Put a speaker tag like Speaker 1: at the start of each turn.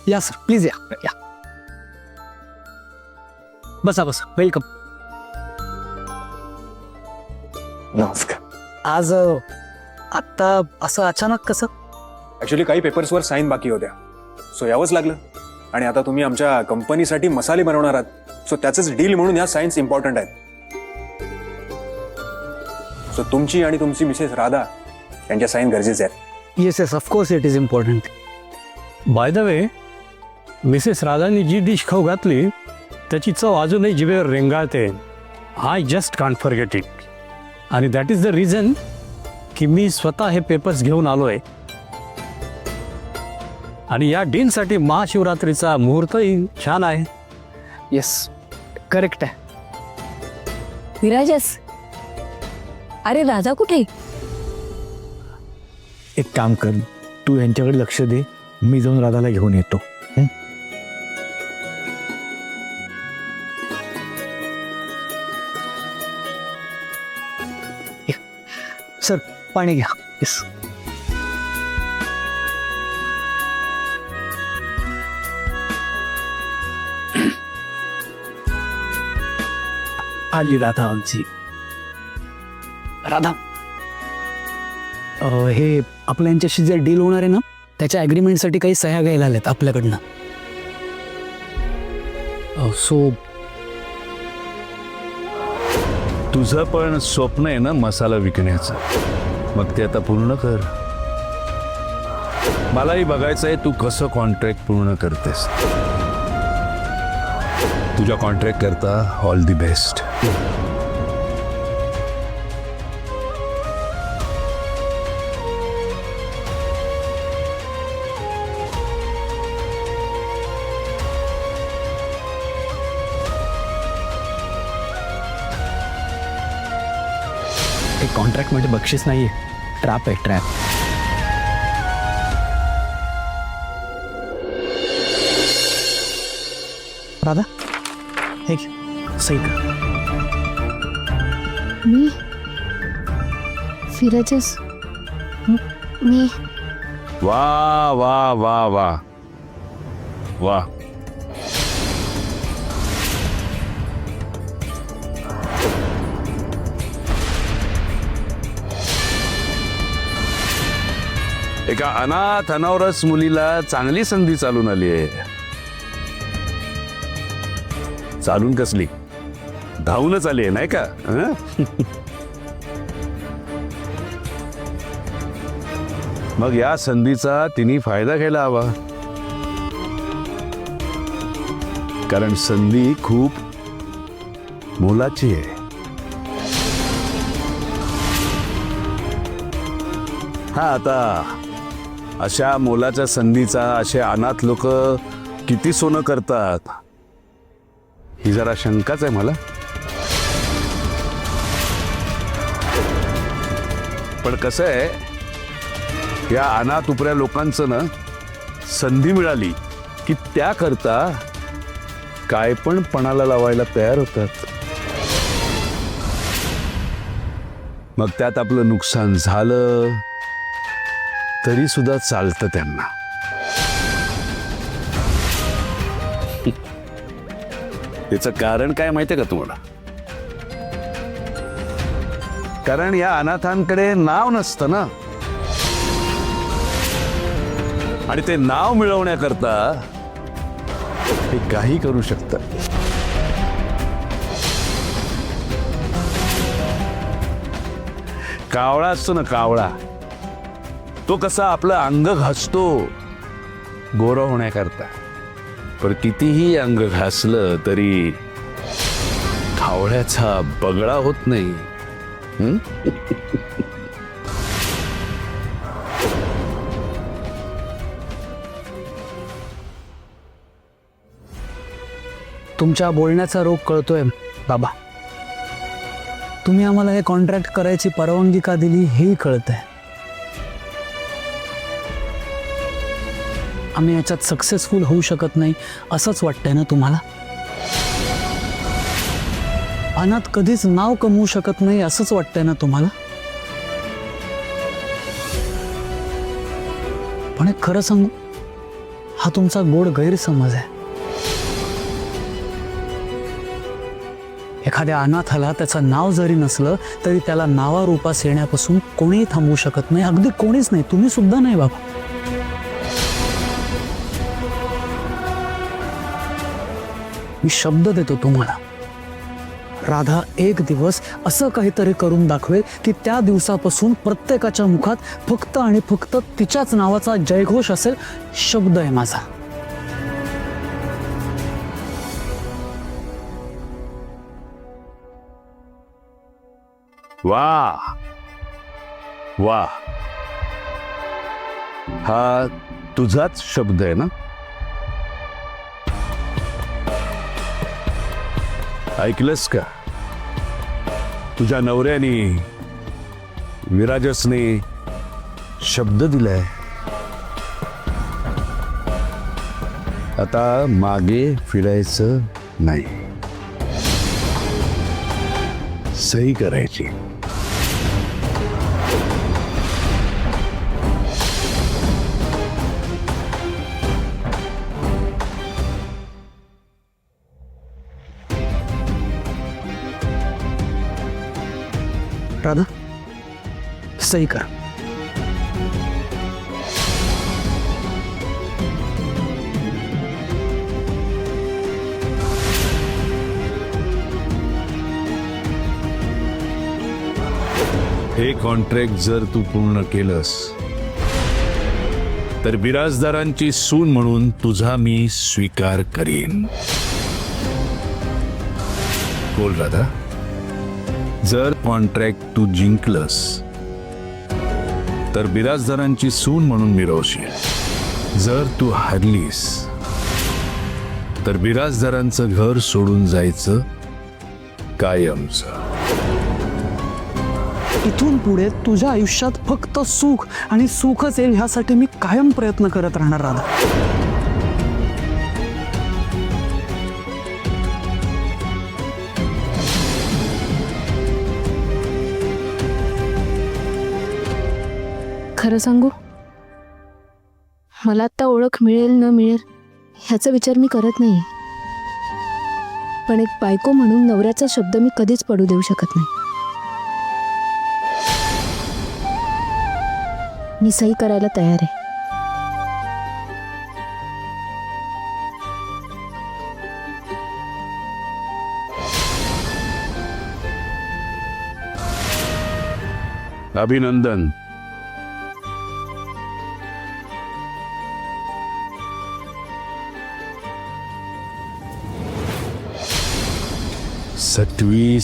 Speaker 1: या sir, please या. बसा बसा, वेलकम.
Speaker 2: नमस्कार.
Speaker 1: आज आत्ता असं अचानक कसं?
Speaker 2: ॲक्च्युली काही पेपर्सवर साईन बाकी होत्या, सो यावंच लागलं. आणि आता तुम्ही आमच्या कंपनीसाठी मसाले बनवणार आहात, सो त्याचंच डील म्हणून ह्या साईन्स इम्पॉर्टंट आहेत. सो तुमची आणि तुमची मिसेस राधा यांच्या साईन गरजेचे आहेत.
Speaker 1: Yes yes, of course it is important.
Speaker 3: By the way, Mrs Radhani ji dish खाऊ घातली त्याची चव अजूनही जिभेवर रेंगाळते. I just can't forget it. आणि दॅट इज द रिझन की मी स्वतः हे पेपर्स घेऊन आलोय. आणि या डीलसाठी महाशिवरात्रीचा मुहूर्तही छान आहे.
Speaker 1: येस, करेक्ट आहे.
Speaker 4: विराजस, अरे राधा कुठे?
Speaker 5: एक काम कर, तू यांच्याकडे लक्ष दे, मी जाऊन राधाला घेऊन येतो.
Speaker 1: सर, पाणी घ्या. येस. आली राधा आमची. राधा, हे आपल्या यांच्याशी जे डील होणार आहे ना, त्याच्या ॲग्रीमेंटसाठी काही सह्या घ्यायला आल्यात आपल्याकडनं. सो
Speaker 6: तुझं पण स्वप्न आहे ना मसाला विकण्याचं, मग ते आता पूर्ण कर. मलाही बघायचं आहे तू कसं कॉन्ट्रॅक्ट पूर्ण करतेस. तुझ्या कॉन्ट्रॅक्ट करता ऑल दी बेस्ट.
Speaker 1: हे कॉन्ट्रॅक्टमध्ये बक्षीस नाही आहे, ट्रॅप आहे, ट्रॅप. राधा, हे घे, सही कर.
Speaker 4: मी विराजस, मी
Speaker 6: वा वा वा वा वा. एका अनाथ अनावरस मुलीला चांगली संधी चालून आली आहे. चालून कसली, धावूनच आली आहे, नाही का? मग या संधीचा तिने फायदा घ्यायला हवा, कारण संधी खूप मोलाची आहे. हा, आता अशा मोलाच्या संधीचा असे अनाथ लोक किती सोनं करतात ही जरा शंकाच आहे मला. पण कसं आहे, या अनाथ उपऱ्या लोकांचं ना संधी मिळाली की त्याकरता काय पण पणाला लावायला तयार होतात. मग त्यात आपलं नुकसान झालं तरी सुद्धा चालतं त्यांना. त्याचं कारण काय माहितीये का तुम्हाला? कारण या अनाथांकडे नाव नसतं ना, आणि ते नाव मिळवण्याकरता ते काही करू शकतात. कावळा असतो ना, कावळा, तो कसा आपलं अंग घासतो गोरा होण्याकरता, पण कितीही अंग घासलं तरी कावळ्याचा बगळा होत नाही.
Speaker 1: तुमच्या बोलण्याचा रोग कळतोय बाबा. तुम्ही आम्हाला हे कॉन्ट्रॅक्ट करायची परवानगी का दिली हेही कळतंय. आम्ही याच्यात सक्सेसफुल होऊ शकत नाही असंच वाटतंय ना तुम्हाला? अनाथ कधीच नाव कमवू शकत नाही असंच वाटतंय ना तुम्हाला? पण एक खरं सांगू, हा तुमचा गोड गैरसमज आहे. एखाद्या अनाथाला त्याचं नाव जरी नसलं तरी त्याला नावारूपास येण्यापासून कोणीही थांबवू शकत नाही. अगदी कोणीच नाही, तुम्ही सुद्धा नाही बाबा. मी शब्द देतो तुम्हाला, राधा एक दिवस असं काहीतरी करून दाखवेल की त्या दिवसापासून प्रत्येकाच्या मुखात फक्त आणि फक्त तिच्याच नावाचा जयघोष असेल. शब्द आहे माझा.
Speaker 6: वा वा, हा तुझाच शब्द आहे ना? ऐकलंस का? तुझ्या नवऱ्याने विराजसने शब्द दिलाय. आता मागे फिरायचं नाही, सही करायची.
Speaker 1: राधा, सही कर.
Speaker 6: हे कॉन्ट्रॅक्ट जर तू पूर्ण केलंस तर बिराजदारांची सून म्हणून तुझा मी स्वीकार करीन. बोल राधा, जर कॉन्ट्रॅक्ट तू जिंकलंस तर बिराजदारांची सून म्हणून मिरवशील. जर तू हरलीस तर बिराजदारांचं घर सोडून जायचं कायमचं.
Speaker 1: इथून पुढे तुझ्या आयुष्यात फक्त सुख आणि सुखच येईल ह्यासाठी मी कायम प्रयत्न करत राहणार राधा.
Speaker 4: खरं सांगू, मला आता ओळख मिळेल न मिळेल ह्याचा विचार मी करत नाही. पण एक बायको म्हणून नवऱ्याचा शब्द मी कधीच पडू देऊ शकत नाही. मी सही करायला तयार आहे.
Speaker 6: अभिनंदन. सटवी